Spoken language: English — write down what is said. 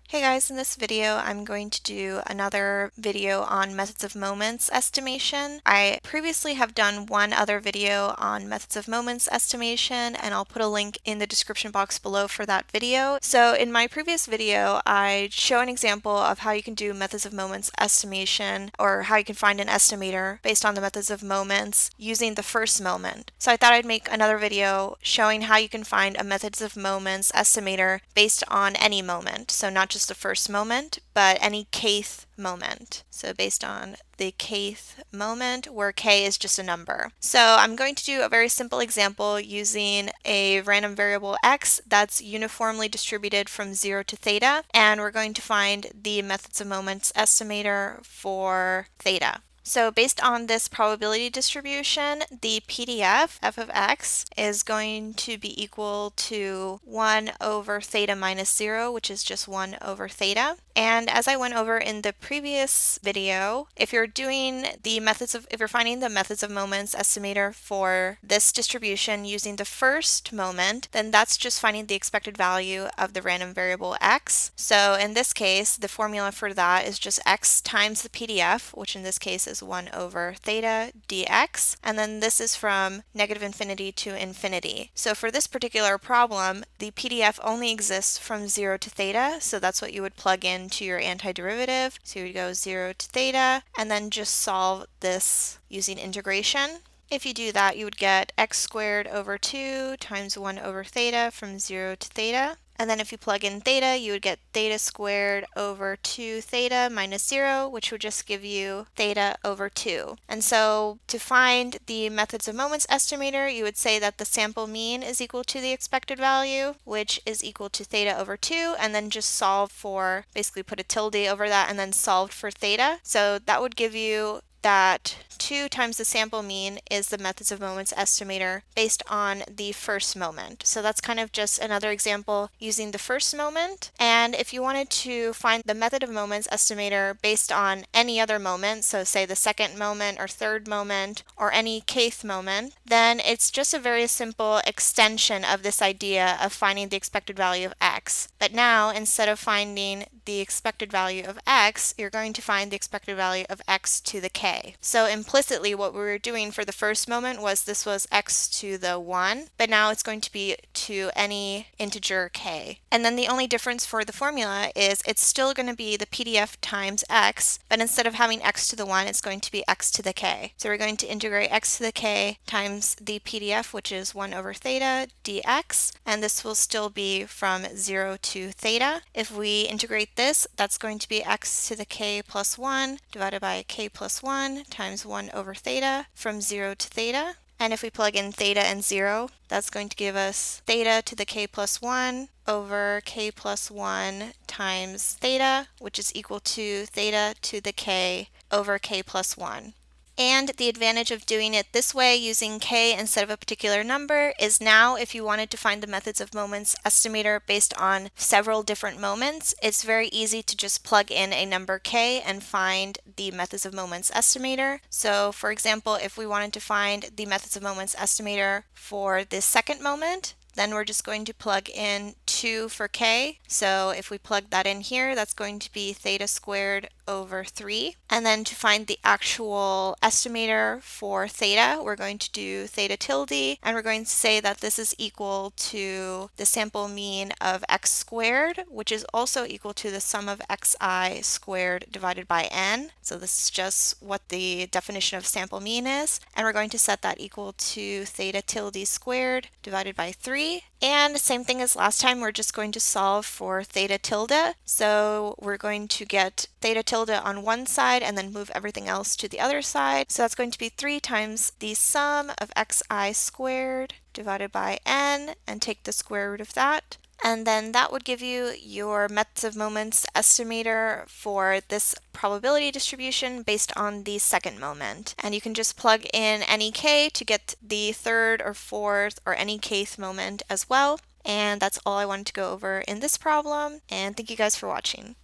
Hey guys, in this video I'm going to do another video on methods of moments estimation. I previously have done one other video on methods of moments estimation, and I'll put a link in the description box below for that video. So in my previous video I show an example of how you can do methods of moments estimation, or how you can find an estimator based on the methods of moments using the first moment. So I thought I'd make another video showing how you can find a methods of moments estimator based on any moment. So not just the first moment, but any kth moment. So based on the kth moment, where k is just a number. So I'm going to do a very simple example using a random variable x that's uniformly distributed from 0 to theta, and we're going to find the methods of moments estimator for theta. So based on this probability distribution, the PDF f of x is going to be equal to 1 over theta minus 0, which is just 1 over theta. And as I went over in the previous video, if you're finding the methods of moments estimator for this distribution using the first moment, then that's just finding the expected value of the random variable x. So in this case, the formula for that is just x times the PDF, which in this case is 1 over theta dx, and then this is from negative infinity to infinity. So for this particular problem, the PDF only exists from 0 to theta, so that's what you would plug into your antiderivative. So you would go 0 to theta, and then just solve this using integration. If you do that, you would get x squared over 2 times 1 over theta from 0 to theta. And then if you plug in theta, you would get theta squared over 2 theta minus 0, which would just give you theta over 2. And so to find the methods of moments estimator, you would say that the sample mean is equal to the expected value, which is equal to theta over 2, and then just solve for, basically put a tilde over that and then solve for theta. So that would give you that 2 times the sample mean is the methods of moments estimator based on the first moment. So that's kind of just another example using the first moment. And if you wanted to find the method of moments estimator based on any other moment, so say the second moment or third moment or any kth moment, then it's just a very simple extension of this idea of finding the expected value of x. But now, instead of finding the expected value of x, you're going to find the expected value of x to the k. So implicitly what we were doing for the first moment was this was x to the 1, but now it's going to be to any integer k. And then the only difference for the formula is it's still going to be the PDF times x, but instead of having x to the 1, it's going to be x to the k. So we're going to integrate x to the k times the PDF, which is 1 over theta dx, and this will still be from 0 to theta. If we integrate this, that's going to be x to the k plus 1 divided by k plus 1 times 1 over theta from 0 to theta. And if we plug in theta and 0, that's going to give us theta to the k plus 1 over k plus 1 times theta, which is equal to theta to the k over k plus 1. And the advantage of doing it this way, using k instead of a particular number, is now if you wanted to find the methods of moments estimator based on several different moments, it's very easy to just plug in a number k and find the methods of moments estimator. So for example, if we wanted to find the methods of moments estimator for this second moment, then we're just going to plug in 2 for k. So if we plug that in here, that's going to be theta squared over 3. And then to find the actual estimator for theta, we're going to do theta tilde, and we're going to say that this is equal to the sample mean of x squared, which is also equal to the sum of xi squared divided by n. So this is just what the definition of sample mean is. And we're going to set that equal to theta tilde squared divided by 3. And same thing as last time, we're just going to solve for theta tilde. So we're going to get theta tilde on one side and then move everything else to the other side. So that's going to be 3 times the sum of xi squared divided by n, and take the square root of that. And then that would give you your methods of moments estimator for this probability distribution based on the second moment. And you can just plug in any k to get the third or fourth or any kth moment as well. And that's all I wanted to go over in this problem, and thank you guys for watching.